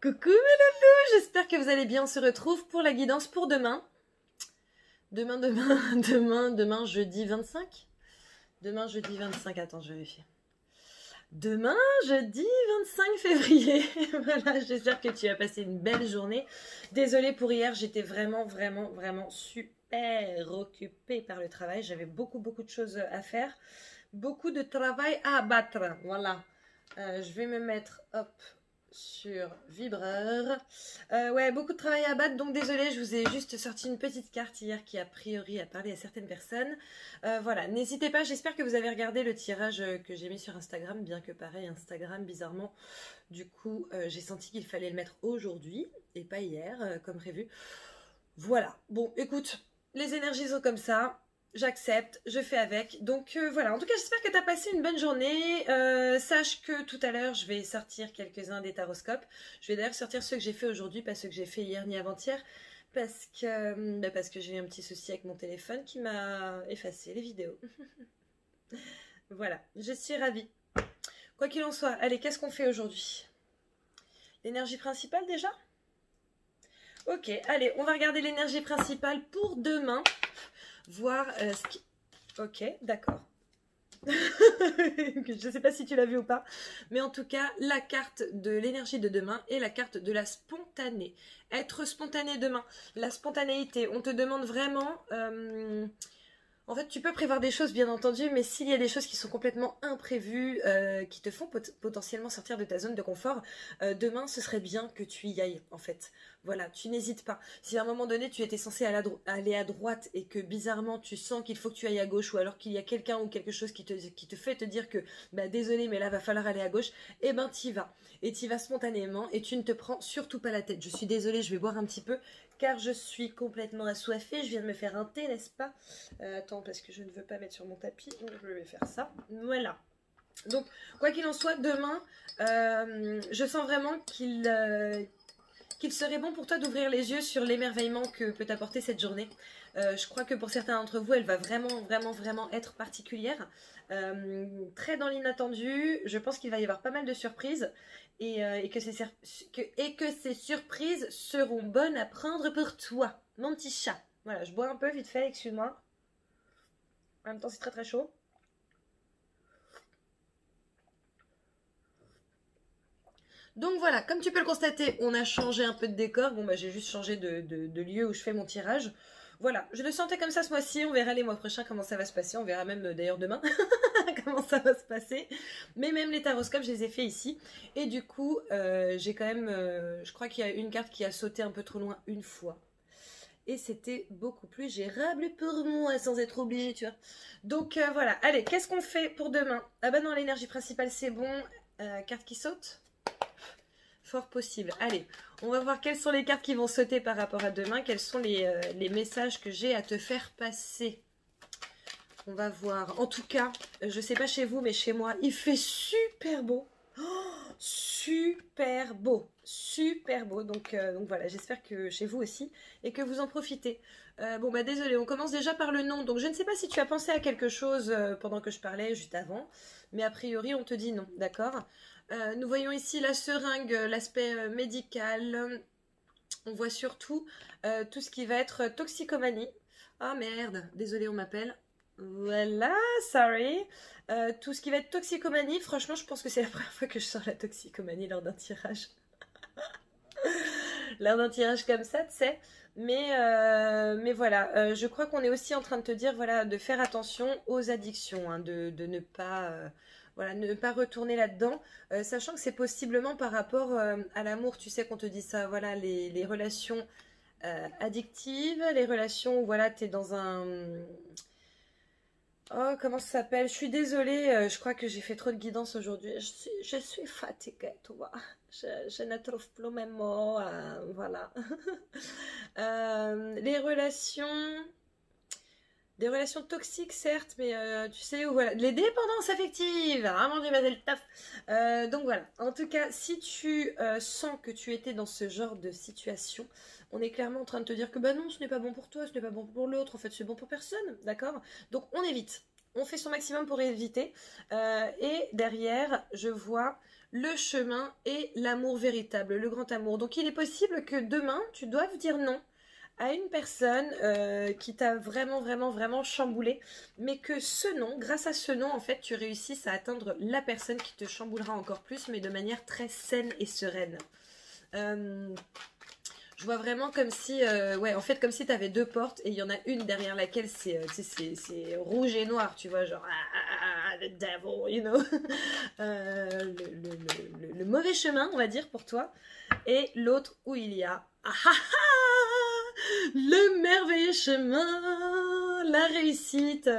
Coucou mes loulous, j'espère que vous allez bien. On se retrouve pour la guidance pour demain. Demain, jeudi 25. Demain, jeudi 25, attends, je vérifie. Demain, jeudi 25 février. Voilà, j'espère que tu as passé une belle journée. Désolée pour hier, j'étais vraiment super occupée par le travail. J'avais beaucoup de choses à faire. Beaucoup de travail à abattre. Voilà. Je vais me mettre, hop, sur vibreur. Ouais, beaucoup de travail à abattre, donc désolée, je vous ai juste sorti une petite carte hier qui a priori a parlé à certaines personnes. Voilà, n'hésitez pas, j'espère que vous avez regardé le tirage que j'ai mis sur Instagram, bien que pareil, Instagram, bizarrement, du coup, j'ai senti qu'il fallait le mettre aujourd'hui et pas hier, comme prévu. Voilà, bon, écoute, les énergies sont comme ça. J'accepte, je fais avec. Donc voilà, en tout cas j'espère que tu as passé une bonne journée. Sache que tout à l'heure je vais sortir quelques-uns des taroscopes. Je vais d'ailleurs sortir ceux que j'ai fait aujourd'hui, pas ceux que j'ai fait hier ni avant-hier. Parce que j'ai eu un petit souci avec mon téléphone qui m'a effacé les vidéos. Voilà, je suis ravie. Quoi qu'il en soit, allez, qu'est-ce qu'on fait aujourd'hui? L'énergie principale déjà? Ok, allez, on va regarder l'énergie principale pour demain. Voir ce qui... Ok, d'accord. Je ne sais pas si tu l'as vu ou pas, mais en tout cas, la carte de l'énergie de demain est la carte de la spontanée. Être spontané demain. La spontanéité, on te demande vraiment... En fait, tu peux prévoir des choses, bien entendu, mais s'il y a des choses qui sont complètement imprévues, qui te font potentiellement sortir de ta zone de confort, demain, ce serait bien que tu y ailles, en fait. Voilà, tu n'hésites pas. Si à un moment donné, tu étais censé aller à droite et que bizarrement, tu sens qu'il faut que tu ailles à gauche, ou alors qu'il y a quelqu'un ou quelque chose qui te fait te dire que, bah désolé, mais là, va falloir aller à gauche, eh ben, t'y vas. Et t'y vas spontanément, et tu ne te prends surtout pas la tête. Je suis désolée, je vais boire un petit peu, car je suis complètement assoiffée. Je viens de me faire un thé, n'est-ce pas? Attends, parce que je ne veux pas mettre sur mon tapis, donc je vais faire ça. Voilà. Donc, quoi qu'il en soit, demain, je sens vraiment qu'il serait bon pour toi d'ouvrir les yeux sur l'émerveillement que peut t'apporter cette journée. Je crois que pour certains d'entre vous, elle va vraiment être particulière. Très dans l'inattendu. Je pense qu'il va y avoir pas mal de surprises. Et que ces surprises seront bonnes à prendre pour toi, mon petit chat. Voilà, je bois un peu vite fait, excuse-moi. En même temps, c'est très chaud. Donc voilà, comme tu peux le constater, on a changé un peu de décor. Bon, bah j'ai juste changé de lieu où je fais mon tirage. Voilà, je le sentais comme ça ce mois-ci. On verra les mois prochains comment ça va se passer. On verra même d'ailleurs demain comment ça va se passer. Mais même les taroscopes, je les ai fait ici. Et du coup, j'ai quand même... je crois qu'il y a une carte qui a sauté un peu trop loin une fois. Et c'était beaucoup plus gérable pour moi, sans être obligée, tu vois. Donc voilà, allez, qu'est-ce qu'on fait pour demain? Ah bah non, l'énergie principale, c'est bon. Carte qui saute? Fort possible. Allez, on va voir quelles sont les cartes qui vont sauter par rapport à demain. Quels sont les messages que j'ai à te faire passer. On va voir. En tout cas, je sais pas chez vous, mais chez moi, il fait super beau. Oh, super beau. Super beau. Donc voilà, j'espère que chez vous aussi et que vous en profitez. Bon bah désolé, on commence déjà par le nom. Donc je ne sais pas si tu as pensé à quelque chose pendant que je parlais juste avant. Mais a priori, on te dit non, d'accord? Nous voyons ici la seringue, l'aspect médical. On voit surtout tout ce qui va être toxicomanie. Ah merde, désolé, on m'appelle. Voilà, sorry. Tout ce qui va être toxicomanie, franchement, je pense que c'est la première fois que je sors la toxicomanie lors d'un tirage. Lors d'un tirage comme ça, tu sais. Mais voilà, je crois qu'on est aussi en train de te dire, voilà, de faire attention aux addictions, hein, de ne pas... voilà, ne pas retourner là-dedans, sachant que c'est possiblement par rapport à l'amour, tu sais qu'on te dit ça, voilà, les relations addictives, les relations où voilà, tu es dans un... Oh, comment ça s'appelle? Je suis désolée, je crois que j'ai fait trop de guidance aujourd'hui. Je suis fatiguée, tu vois. Je ne trouve plus mes mots, voilà. Les relations... Des relations toxiques, certes, mais tu sais où voilà. Les dépendances affectives, ah mon dieu, le taf. Donc voilà. En tout cas, si tu sens que tu étais dans ce genre de situation, on est clairement en train de te dire que bah non, ce n'est pas bon pour toi, ce n'est pas bon pour l'autre, en fait, c'est bon pour personne, d'accord? Donc on évite. On fait son maximum pour éviter. Et derrière, je vois le chemin et l'amour véritable, le grand amour. Donc il est possible que demain, tu doives dire non à une personne qui t'a vraiment, vraiment, vraiment chamboulé, mais que ce nom, grâce à ce nom, en fait, tu réussisses à atteindre la personne qui te chamboulera encore plus, mais de manière très saine et sereine. Je vois vraiment comme si, ouais, en fait, comme si tu avais deux portes et il y en a une derrière laquelle c'est rouge et noir, tu vois, genre, the devil, you know, le mauvais chemin, on va dire, pour toi, et l'autre où il y a, le merveilleux chemin, la réussite,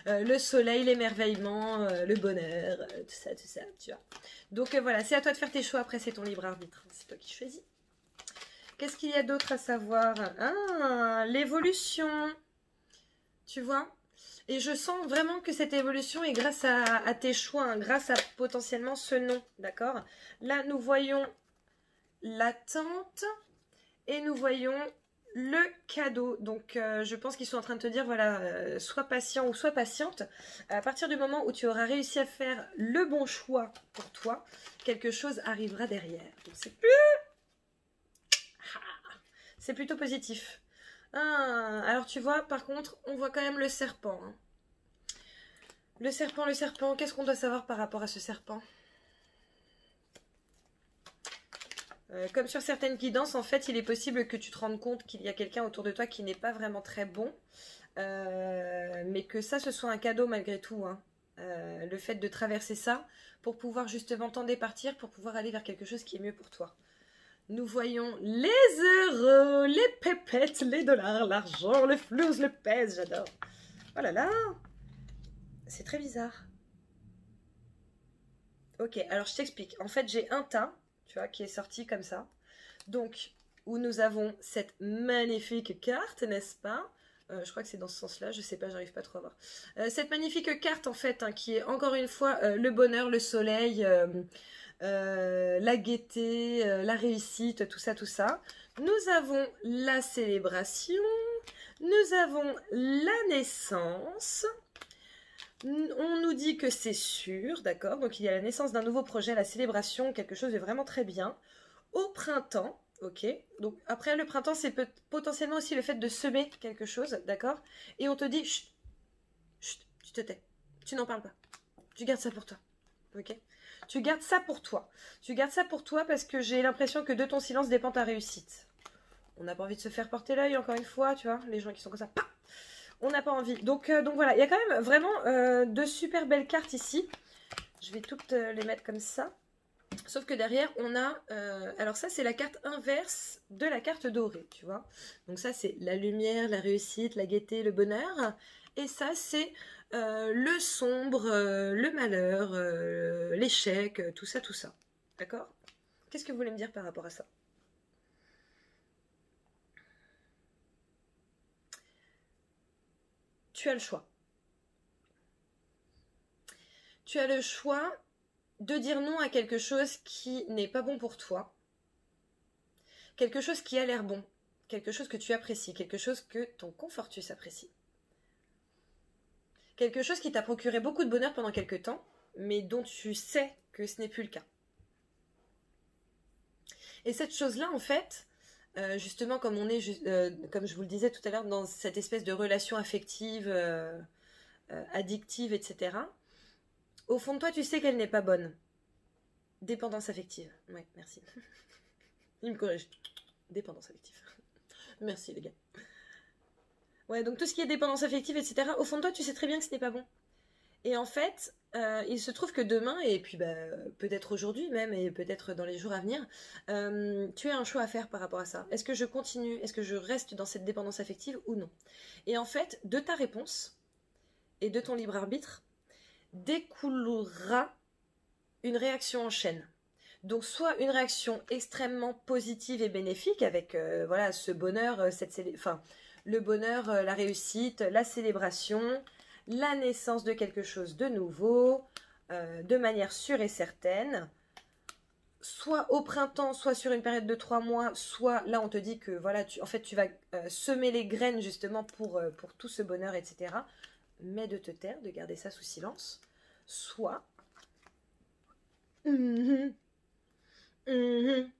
le soleil, l'émerveillement, le bonheur, tout ça, tu vois. Donc voilà, c'est à toi de faire tes choix, après c'est ton libre arbitre, c'est toi qui choisis. Qu'est-ce qu'il y a d'autre à savoir? Ah, l'évolution. Tu vois? Et je sens vraiment que cette évolution est grâce à tes choix, hein, grâce à potentiellement ce nom, d'accord? Là, nous voyons l'attente et nous voyons le cadeau. Donc, je pense qu'ils sont en train de te dire, voilà, sois patient ou sois patiente. À partir du moment où tu auras réussi à faire le bon choix pour toi, quelque chose arrivera derrière. Donc, c'est plutôt positif. Ah, alors tu vois, par contre, on voit quand même le serpent. Hein. Le serpent, qu'est-ce qu'on doit savoir par rapport à ce serpent? Comme sur certaines guidances, en fait, il est possible que tu te rendes compte qu'il y a quelqu'un autour de toi qui n'est pas vraiment très bon. Mais que ça, ce soit un cadeau malgré tout. Hein. Le fait de traverser ça pour pouvoir justement t'en départir, pour pouvoir aller vers quelque chose qui est mieux pour toi. Nous voyons les euros, les pépettes, les dollars, l'argent, le flouze, le pèse, j'adore. Oh là là, c'est très bizarre. Ok, alors je t'explique. En fait, j'ai un tas, tu vois, qui est sorti comme ça. Donc, où nous avons cette magnifique carte, n'est-ce pas? Je crois que c'est dans ce sens-là, je sais pas, j'arrive pas trop à voir. Cette magnifique carte, en fait, hein, qui est encore une fois le bonheur, le soleil... la gaieté, la réussite, tout ça, tout ça. Nous avons la célébration, nous avons la naissance. On nous dit que c'est sûr, d'accord? Donc il y a la naissance d'un nouveau projet, la célébration, quelque chose de vraiment très bien. Au printemps, ok? Donc après le printemps, c'est potentiellement aussi le fait de semer quelque chose, d'accord? Et on te dit, chut, chut, tu te tais, tu n'en parles pas, tu gardes ça pour toi, ok? Tu gardes ça pour toi. Tu gardes ça pour toi parce que j'ai l'impression que de ton silence dépend ta réussite. On n'a pas envie de se faire porter l'œil, encore une fois, tu vois. Les gens qui sont comme ça, on n'a pas envie. Donc voilà, il y a quand même vraiment de super belles cartes ici. Je vais toutes les mettre comme ça. Sauf que derrière, on a... alors ça, c'est la carte inverse de la carte dorée, tu vois. Donc ça, c'est la lumière, la réussite, la gaieté, le bonheur. Et ça, c'est... le sombre, le malheur, l'échec, tout ça, tout ça. D'accord? Qu'est-ce que vous voulez me dire par rapport à ça? Tu as le choix. Tu as le choix de dire non à quelque chose qui n'est pas bon pour toi. Quelque chose qui a l'air bon. Quelque chose que tu apprécies. Quelque chose que ton confortus apprécie. Quelque chose qui t'a procuré beaucoup de bonheur pendant quelque temps, mais dont tu sais que ce n'est plus le cas. Et cette chose-là, en fait, justement, comme on est, comme je vous le disais tout à l'heure, dans cette espèce de relation affective, addictive, etc., au fond de toi, tu sais qu'elle n'est pas bonne. Dépendance affective. Ouais, merci. Il me corrige. Dépendance affective. Merci, les gars. Ouais, donc tout ce qui est dépendance affective, etc., au fond de toi, tu sais très bien que ce n'est pas bon. Et en fait, il se trouve que demain, et puis peut-être aujourd'hui même, et peut-être dans les jours à venir, tu as un choix à faire par rapport à ça. Est-ce que je continue? Est-ce que je reste dans cette dépendance affective ou non? Et en fait, de ta réponse et de ton libre arbitre, découlera une réaction en chaîne. Donc soit une réaction extrêmement positive et bénéfique avec voilà, ce bonheur, le bonheur, la réussite, la célébration, la naissance de quelque chose de nouveau, de manière sûre et certaine, soit au printemps, soit sur une période de 3 mois, soit là on te dit que voilà, tu vas semer les graines justement pour tout ce bonheur, etc. Mais de te taire, de garder ça sous silence, soit Mhm. Mhm.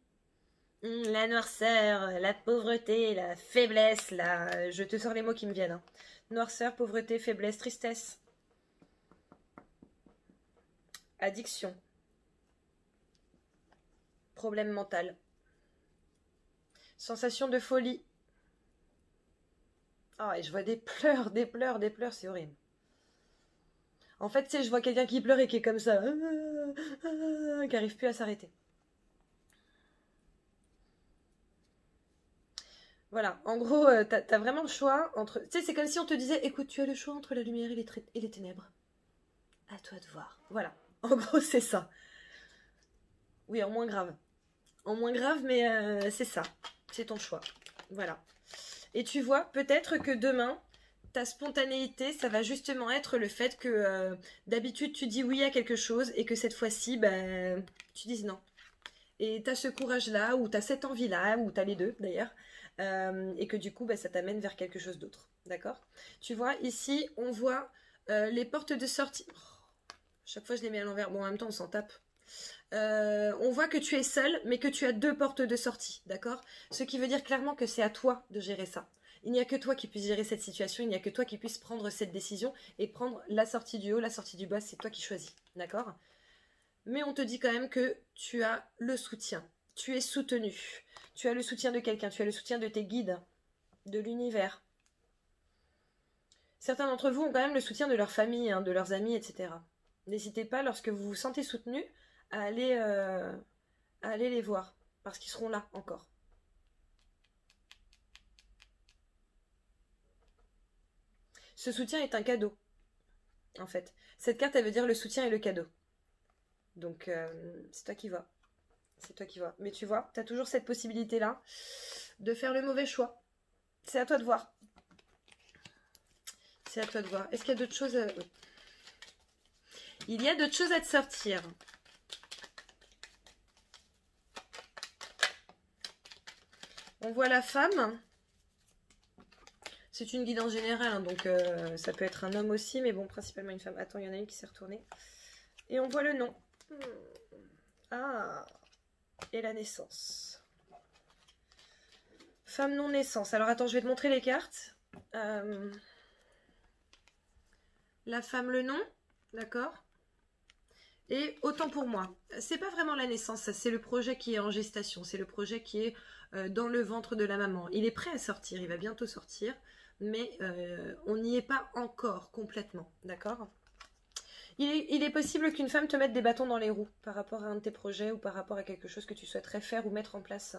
La noirceur, la pauvreté, la faiblesse, je te sors les mots qui me viennent. Hein. Noirceur, pauvreté, faiblesse, tristesse. Addiction. Problème mental. Sensation de folie. Ah, et je vois des pleurs, des pleurs, des pleurs, c'est horrible. En fait, tu sais, je vois quelqu'un qui pleure et qui est comme ça, qui arrive plus à s'arrêter. Voilà, en gros, t'as vraiment le choix entre... Tu sais, c'est comme si on te disait, écoute, tu as le choix entre la lumière et les ténèbres. À toi de voir. Voilà, en gros, c'est ça. Oui, en moins grave. En moins grave, mais c'est ça. C'est ton choix. Voilà. Et tu vois, peut-être que demain, ta spontanéité, ça va justement être le fait que d'habitude, tu dis oui à quelque chose et que cette fois-ci, ben, tu dises non. Et tu as ce courage-là, ou tu as cette envie-là, ou tu as les deux d'ailleurs, et que du coup, bah, ça t'amène vers quelque chose d'autre. D'accord? Tu vois, ici, on voit les portes de sortie. Oh, chaque fois, je les mets à l'envers. Bon, en même temps, on s'en tape. On voit que tu es seul, mais que tu as deux portes de sortie. D'accord? Ce qui veut dire clairement que c'est à toi de gérer ça. Il n'y a que toi qui puisses gérer cette situation, il n'y a que toi qui puisses prendre cette décision et prendre la sortie du haut, la sortie du bas, c'est toi qui choisis. D'accord? Mais on te dit quand même que tu as le soutien. Tu es soutenu. Tu as le soutien de quelqu'un. Tu as le soutien de tes guides, de l'univers. Certains d'entre vous ont quand même le soutien de leur famille, hein, de leurs amis, etc. N'hésitez pas, lorsque vous vous sentez soutenu, à aller les voir. Parce qu'ils seront là encore. Ce soutien est un cadeau, en fait. Cette carte, elle veut dire le soutien et le cadeau. Donc, c'est toi qui vois. C'est toi qui vois. Mais tu vois, tu as toujours cette possibilité-là de faire le mauvais choix. C'est à toi de voir. C'est à toi de voir. Est-ce qu'il y a d'autres choses à... Il y a d'autres choses à te sortir. On voit la femme. C'est une guidance générale, hein, donc ça peut être un homme aussi, mais bon, principalement une femme. Attends, il y en a une qui s'est retournée. Et on voit le nom. Ah, et la naissance. Femme non-naissance. Alors attends, je vais te montrer les cartes. La femme, le nom, d'accord. Et autant pour moi, c'est pas vraiment la naissance, c'est le projet qui est en gestation, c'est le projet qui est dans le ventre de la maman. Il est prêt à sortir, il va bientôt sortir, mais on n'y est pas encore complètement, d'accord? Il est possible qu'une femme te mette des bâtons dans les roues par rapport à un de tes projets ou par rapport à quelque chose que tu souhaiterais faire ou mettre en place.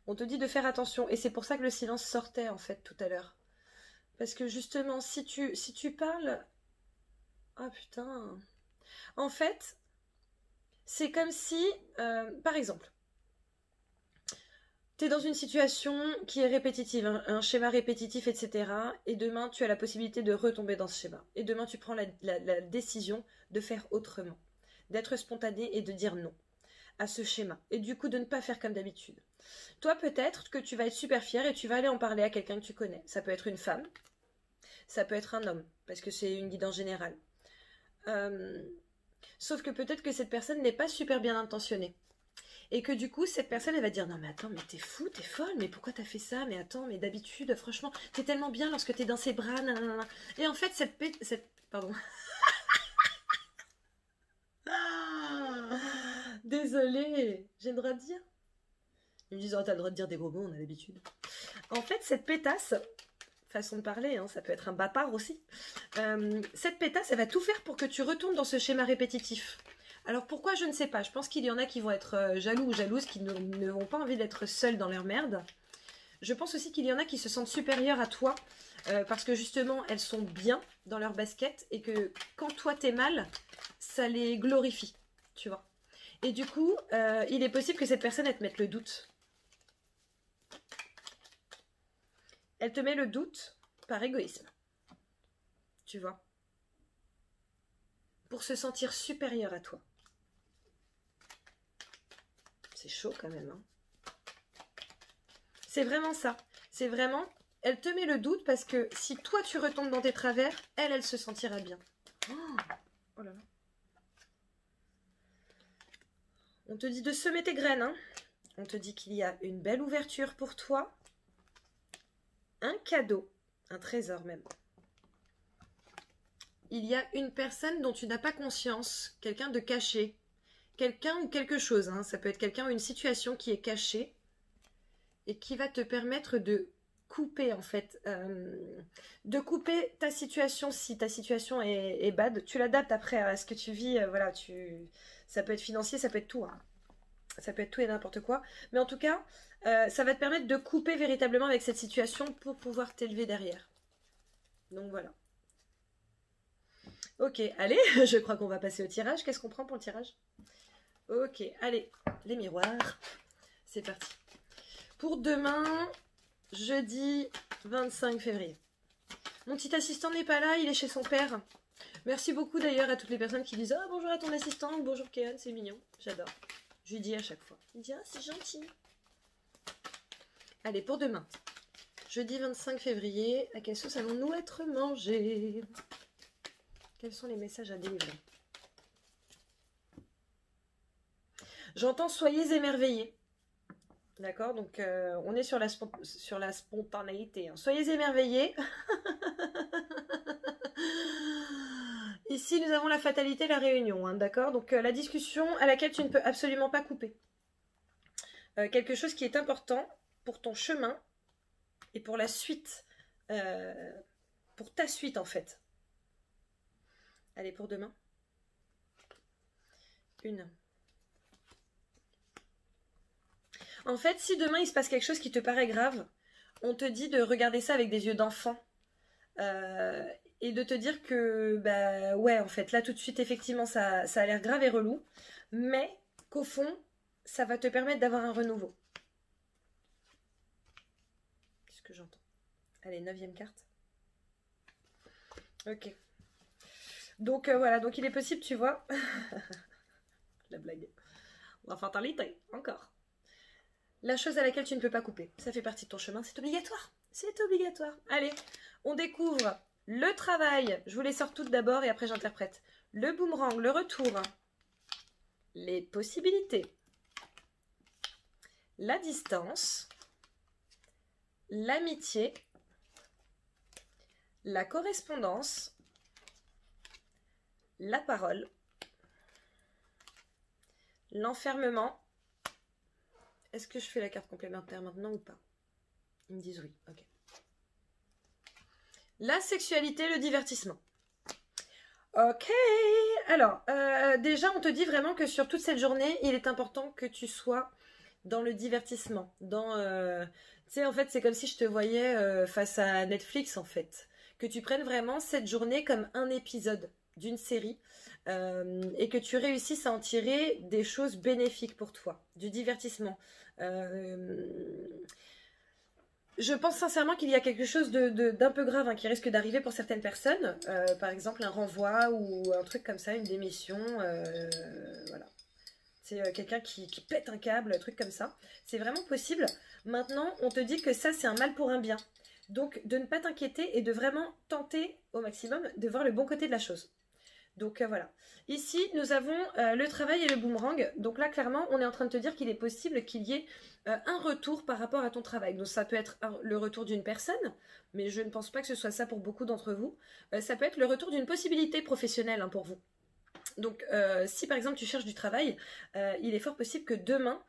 On te dit de faire attention, et c'est pour ça que le silence sortait en fait tout à l'heure. Parce que justement, si tu parles... Ah putain... En fait, c'est comme si, par exemple, tu es dans une situation qui est répétitive, un schéma répétitif, etc. Et demain, tu as la possibilité de retomber dans ce schéma. Et demain, tu prends la décision de faire autrement, d'être spontané et de dire non à ce schéma. Et du coup, de ne pas faire comme d'habitude. Toi, peut-être que tu vas être super fier et tu vas aller en parler à quelqu'un que tu connais. Ça peut être une femme, ça peut être un homme, parce que c'est une guidance générale. Sauf que peut-être que cette personne n'est pas super bien intentionnée. Et que du coup, cette personne, elle va dire, non mais attends, mais t'es fou, t'es folle, mais pourquoi t'as fait ça? Mais attends, mais d'habitude, franchement, t'es tellement bien lorsque t'es dans ses bras, nanana. Et en fait, Pardon. Désolée, j'ai le droit de dire? Ils me disent, oh, t'as le droit de dire des gros mots, on a l'habitude. En fait, cette pétasse, façon de parler, hein, ça peut être un bâtard aussi, cette pétasse, elle va tout faire pour que tu retournes dans ce schéma répétitif. Alors pourquoi, je ne sais pas. Je pense qu'il y en a qui vont être jaloux ou jalouses, qui ne vont pas envie d'être seuls dans leur merde. Je pense aussi qu'il y en a qui se sentent supérieures à toi, parce que justement, elles sont bien dans leur basket, et que quand toi t'es mal, ça les glorifie, tu vois. Et du coup, il est possible que cette personne, elle te mette le doute. Elle te met le doute par égoïsme, tu vois. Pour se sentir supérieure à toi. C'est chaud quand même, hein. C'est vraiment ça. C'est vraiment... Elle te met le doute parce que si toi tu retombes dans tes travers, elle se sentira bien. Oh là là. On te dit de semer tes graines. Hein. On te dit qu'il y a une belle ouverture pour toi. Un cadeau, un trésor même. Il y a une personne dont tu n'as pas conscience, quelqu'un de caché. Quelqu'un ou quelque chose, hein. Ça peut être quelqu'un ou une situation qui est cachée et qui va te permettre de couper en fait, de couper ta situation. Si ta situation est bad, tu l'adaptes après à ce que tu vis, voilà, ça peut être financier, ça peut être tout, hein. Ça peut être tout et n'importe quoi, mais en tout cas, ça va te permettre de couper véritablement avec cette situation pour pouvoir t'élever derrière. Donc voilà. Ok, allez, je crois qu'on va passer au tirage. Qu'est-ce qu'on prend pour le tirage? Ok, allez, les miroirs, c'est parti. Pour demain, jeudi 25 février. Mon petit assistant n'est pas là, il est chez son père. Merci beaucoup d'ailleurs à toutes les personnes qui disent « Ah, bonjour à ton assistant » ou « Bonjour Kéon », c'est mignon, j'adore. Je lui dis à chaque fois. Il dit « Ah, c'est gentil ». Allez, pour demain, jeudi 25 février, à quelle sauce allons-nous être mangés? Quels sont les messages à délivrer? J'entends « Soyez émerveillés ». D'accord, donc on est sur la spontanéité. Hein. Soyez émerveillés. Ici, nous avons la fatalité, la réunion. Hein, d'accord, donc la discussion à laquelle tu ne peux absolument pas couper. Quelque chose qui est important pour ton chemin et pour la suite. Pour ta suite, en fait. Allez, pour demain. Une. En fait, si demain il se passe quelque chose qui te paraît grave, on te dit de regarder ça avec des yeux d'enfant et de te dire que, bah ouais, en fait, là tout de suite, effectivement, ça a l'air grave et relou, mais qu'au fond, ça va te permettre d'avoir un renouveau. Qu'est-ce que j'entends? Allez, 9e carte. Ok. Donc voilà, donc il est possible, tu vois, la blague, la fatalité, encore. La chose à laquelle tu ne peux pas couper. Ça fait partie de ton chemin, c'est obligatoire. C'est obligatoire. Allez, on découvre le travail. Je vous les sors toutes d'abord et après j'interprète. Le boomerang, le retour. Les possibilités. La distance. L'amitié. La correspondance. La parole. L'enfermement. Est-ce que je fais la carte complémentaire maintenant ou pas? Ils me disent oui, ok. La sexualité, le divertissement. Ok, alors, déjà on te dit vraiment que sur toute cette journée, il est important que tu sois dans le divertissement. Tu sais, en fait, c'est comme si je te voyais face à Netflix, en fait. Que tu prennes vraiment cette journée comme un épisode d'une série et que tu réussisses à en tirer des choses bénéfiques pour toi, du divertissement. Je pense sincèrement qu'il y a quelque chose d'un peu grave hein, qui risque d'arriver pour certaines personnes, par exemple un renvoi ou un truc comme ça, une démission, voilà. C'est quelqu'un qui pète un câble, un truc comme ça. C'est vraiment possible. Maintenant, on te dit que ça, c'est un mal pour un bien. Donc, de ne pas t'inquiéter et de vraiment tenter au maximum de voir le bon côté de la chose. Donc voilà. Ici, nous avons le travail et le boomerang. Donc là, clairement, on est en train de te dire qu'il est possible qu'il y ait un retour par rapport à ton travail. Donc ça peut être le retour d'une personne, mais je ne pense pas que ce soit ça pour beaucoup d'entre vous. Ça peut être le retour d'une possibilité professionnelle hein, pour vous. Donc si par exemple tu cherches du travail, il est fort possible que demain,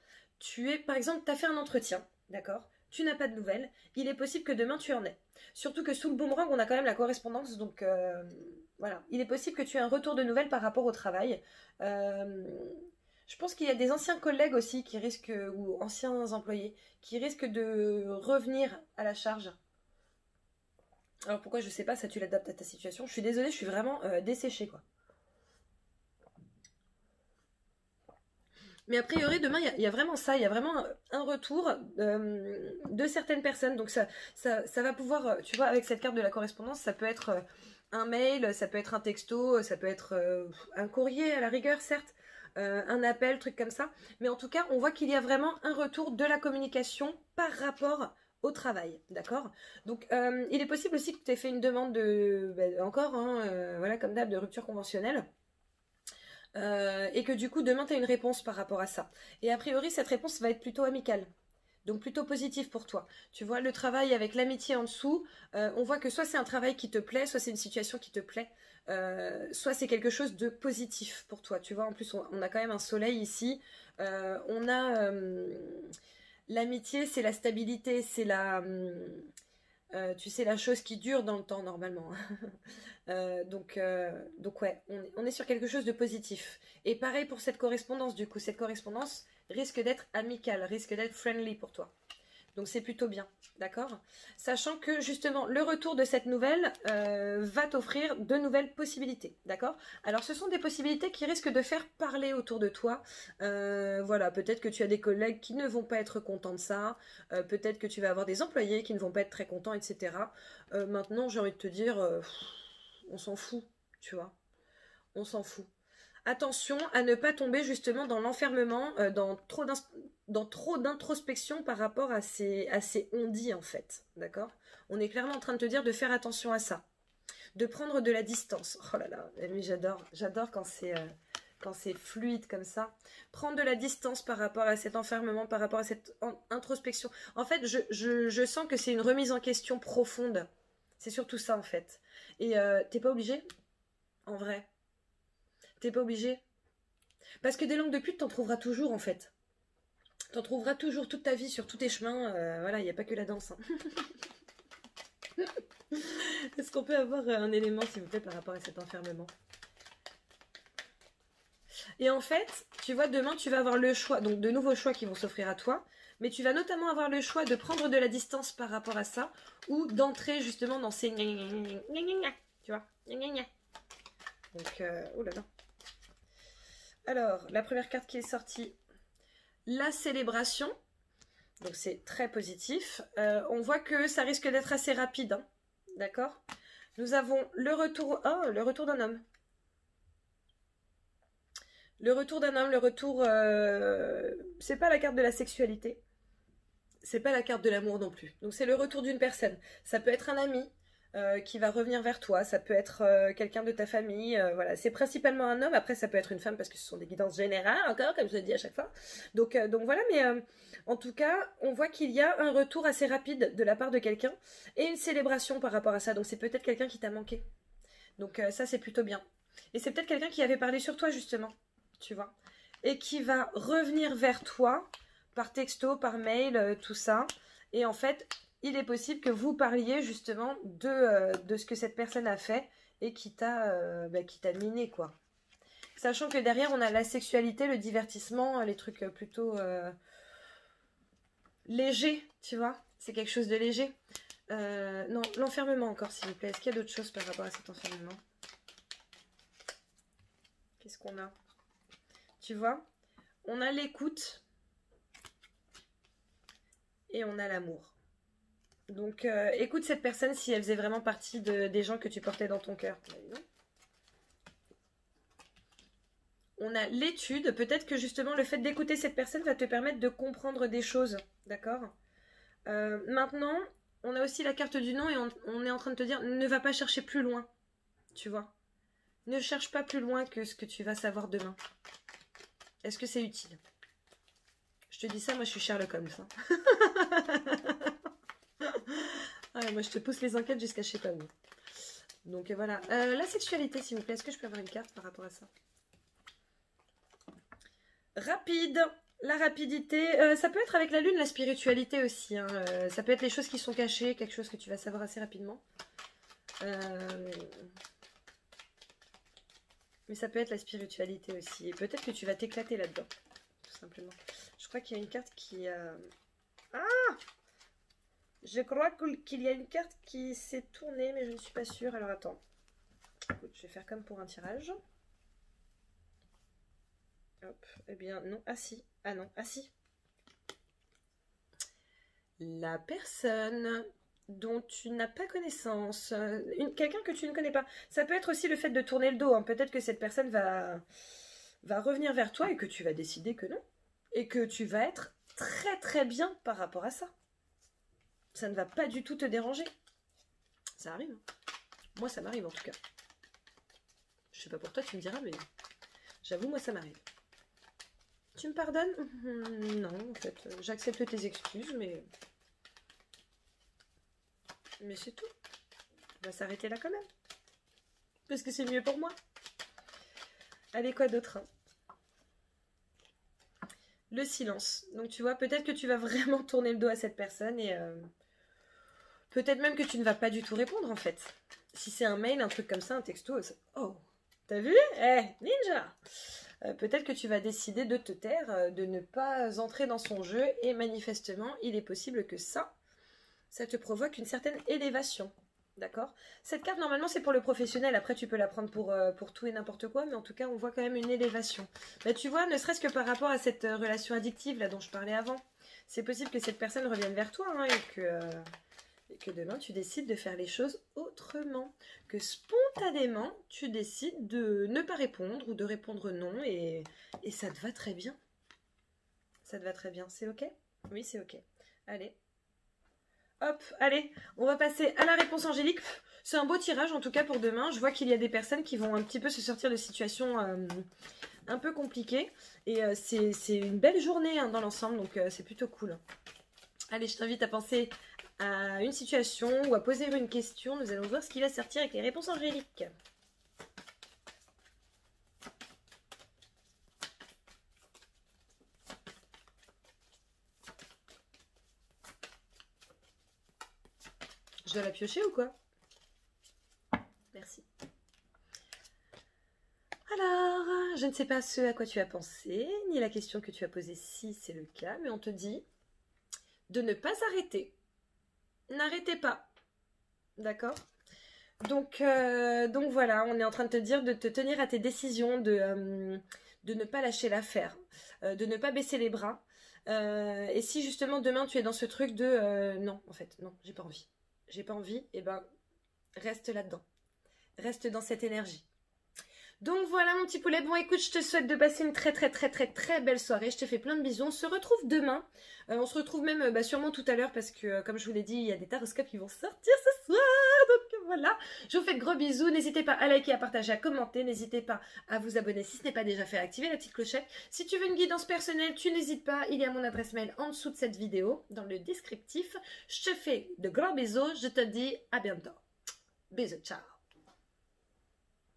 par exemple, tu as fait un entretien, d'accord ? Tu n'as pas de nouvelles, il est possible que demain tu en aies. Surtout que sous le boomerang, on a quand même la correspondance, donc voilà. Il est possible que tu aies un retour de nouvelles par rapport au travail. Je pense qu'il y a des anciens collègues aussi qui risquent, ou anciens employés, qui risquent de revenir à la charge. Alors pourquoi je sais pas, ça tu l'adaptes à ta situation. Je suis désolée, je suis vraiment desséchée quoi. Mais a priori, demain, il y a vraiment ça, il y a vraiment un retour de certaines personnes. Donc ça va pouvoir, tu vois, avec cette carte de la correspondance, ça peut être un mail, ça peut être un texto, ça peut être un courrier à la rigueur, certes, un appel, truc comme ça. Mais en tout cas, on voit qu'il y a vraiment un retour de la communication par rapport au travail, d'accord? Donc, il est possible aussi que tu aies fait une demande de, encore, hein, voilà, comme d'hab, de rupture conventionnelle. Et que du coup, demain, tu as une réponse par rapport à ça. Et a priori, cette réponse va être plutôt amicale. Donc plutôt positif pour toi. Tu vois, le travail avec l'amitié en dessous, on voit que soit c'est un travail qui te plaît, soit c'est une situation qui te plaît, soit c'est quelque chose de positif pour toi. Tu vois, en plus on a quand même un soleil ici. On a l'amitié, c'est la stabilité, c'est tu sais, la chose qui dure dans le temps normalement. Donc ouais, on est sur quelque chose de positif. Et pareil pour cette correspondance, du coup, cette correspondance risque d'être amicale, risque d'être friendly pour toi. Donc c'est plutôt bien, d'accord? Sachant que justement, le retour de cette nouvelle va t'offrir de nouvelles possibilités, d'accord? Alors ce sont des possibilités qui risquent de faire parler autour de toi. Voilà, peut-être que tu as des collègues qui ne vont pas être contents de ça, peut-être que tu vas avoir des employés qui ne vont pas être très contents, etc. Maintenant, j'ai envie de te dire, on s'en fout, tu vois? On s'en fout. Attention à ne pas tomber justement dans l'enfermement, dans trop d'introspection par rapport à ces on-dit en fait. D'accord? On est clairement en train de te dire de faire attention à ça. De prendre de la distance. Oh là là, mais j'adore quand c'est fluide comme ça. Prendre de la distance par rapport à cet enfermement, par rapport à cette introspection. En fait, je sens que c'est une remise en question profonde. C'est surtout ça en fait. Et t'es pas obligé, en vrai. T'es pas obligé. Parce que des langues de pute, t'en trouveras toujours en fait. T'en trouveras toujours toute ta vie sur tous tes chemins. Voilà, il n'y a pas que la danse. Hein. Est-ce qu'on peut avoir un élément, s'il vous plaît, par rapport à cet enfermement? Et en fait, tu vois, demain, tu vas avoir le choix, donc de nouveaux choix qui vont s'offrir à toi, mais tu vas notamment avoir le choix de prendre de la distance par rapport à ça, ou d'entrer justement dans ces... Tu vois? Donc, oh là là. Alors, la première carte qui est sortie, la célébration. Donc c'est très positif. On voit que ça risque d'être assez rapide. Hein. D'accord? Nous avons le retour... Oh, le retour d'un homme. Le retour d'un homme, le retour... c'est pas la carte de la sexualité. C'est pas la carte de l'amour non plus. Donc c'est le retour d'une personne. Ça peut être un ami qui va revenir vers toi. Ça peut être quelqu'un de ta famille. Voilà, c'est principalement un homme. Après, ça peut être une femme parce que ce sont des guidances générales encore, comme je le dis à chaque fois. Donc voilà, mais en tout cas, on voit qu'il y a un retour assez rapide de la part de quelqu'un et une célébration par rapport à ça. Donc c'est peut-être quelqu'un qui t'a manqué. Donc ça, c'est plutôt bien. Et c'est peut-être quelqu'un qui avait parlé sur toi justement, tu vois, et qui va revenir vers toi par texto, par mail, tout ça. Et en fait, il est possible que vous parliez justement de ce que cette personne a fait et qui t'a miné, quoi. Sachant que derrière, on a la sexualité, le divertissement, les trucs plutôt légers, tu vois. C'est quelque chose de léger. Non, l'enfermement encore, s'il vous plaît. Est-ce qu'il y a d'autres choses par rapport à cet enfermement? Qu'est-ce qu'on a? Tu vois, on a l'écoute et on a l'amour. Donc, écoute cette personne si elle faisait vraiment partie des gens que tu portais dans ton cœur. On a l'étude. Peut-être que justement le fait d'écouter cette personne va te permettre de comprendre des choses. D'accord? Maintenant, on a aussi la carte du non et on est en train de te dire ne va pas chercher plus loin. Tu vois? Ne cherche pas plus loin que ce que tu vas savoir demain. Est-ce que c'est utile? Je te dis ça, moi je suis Sherlock Holmes. Hein. Ah, moi je te pousse les enquêtes jusqu'à je sais pas où. Donc voilà. La sexualité, s'il vous plaît, est-ce que je peux avoir une carte par rapport à ça? Rapide. La rapidité, ça peut être avec la lune, la spiritualité aussi. Hein. Ça peut être les choses qui sont cachées, quelque chose que tu vas savoir assez rapidement. Mais ça peut être la spiritualité aussi. Et peut-être que tu vas t'éclater là-dedans, tout simplement. Je crois qu'il y a une carte qui... Ah! Je crois qu'il y a une carte qui s'est tournée, mais je ne suis pas sûre. Alors attends. Écoute, je vais faire comme pour un tirage. Hop, eh bien non, ah si. Ah non, ah si. La personne dont tu n'as pas connaissance, quelqu'un que tu ne connais pas. Ça peut être aussi le fait de tourner le dos. Hein. Peut-être que cette personne va revenir vers toi et que tu vas décider que non. Et que tu vas être très très bien par rapport à ça. Ça ne va pas du tout te déranger. Ça arrive. Hein. Moi, ça m'arrive en tout cas. Je sais pas pour toi, tu me diras, mais J'avoue, moi, ça m'arrive. Tu me pardonnes? Non, en fait, j'accepte tes excuses, mais c'est tout. On va s'arrêter là quand même. Parce que c'est mieux pour moi. Allez, quoi d'autre, hein? Le silence. Donc, tu vois, peut-être que tu vas vraiment tourner le dos à cette personne et peut-être même que tu ne vas pas du tout répondre, en fait. Si c'est un mail, un truc comme ça, un texto, oh, t'as vu? Eh, ninja! Peut-être que tu vas décider de te taire, de ne pas entrer dans son jeu, et manifestement, il est possible que ça te provoque une certaine élévation. D'accord? Cette carte, normalement, c'est pour le professionnel. Après, tu peux la prendre pour tout et n'importe quoi, mais en tout cas, on voit quand même une élévation. Bah, tu vois, ne serait-ce que par rapport à cette relation addictive, là, dont je parlais avant, c'est possible que cette personne revienne vers toi, hein, et que demain, tu décides de faire les choses autrement. Que spontanément, tu décides de ne pas répondre ou de répondre non, et ça te va très bien. Ça te va très bien. C'est OK? Oui, c'est OK. Allez. Hop, allez, on va passer à la réponse angélique. C'est un beau tirage en tout cas pour demain. Je vois qu'il y a des personnes qui vont un petit peu se sortir de situations un peu compliquées. Et c'est une belle journée, hein, dans l'ensemble, donc c'est plutôt cool. Allez, je t'invite à penser à une situation ou à poser une question. Nous allons voir ce qui va sortir avec les réponses angéliques. Je dois la piocher ou quoi? Merci. Alors, je ne sais pas ce à quoi tu as pensé, ni la question que tu as posée si c'est le cas, mais on te dit de ne pas arrêter. N'arrêtez pas. D'accord? Donc voilà, on est en train de te dire de te tenir à tes décisions, de ne pas lâcher l'affaire, de ne pas baisser les bras. Et si justement demain tu es dans ce truc de non, en fait, non, j'ai pas envie. J'ai pas envie, et ben reste là-dedans. Reste dans cette énergie. Donc voilà mon petit poulet, bon écoute, je te souhaite de passer une très belle soirée, je te fais plein de bisous, on se retrouve demain, on se retrouve même sûrement tout à l'heure parce que comme je vous l'ai dit, il y a des taroscopes qui vont sortir ce soir, donc voilà, je vous fais de gros bisous, n'hésitez pas à liker, à partager, à commenter, n'hésitez pas à vous abonner si ce n'est pas déjà fait, à activer la petite clochette, si tu veux une guidance personnelle, tu n'hésites pas, il y a mon adresse mail en dessous de cette vidéo, dans le descriptif, je te fais de gros bisous, je te dis à bientôt, bisous, ciao.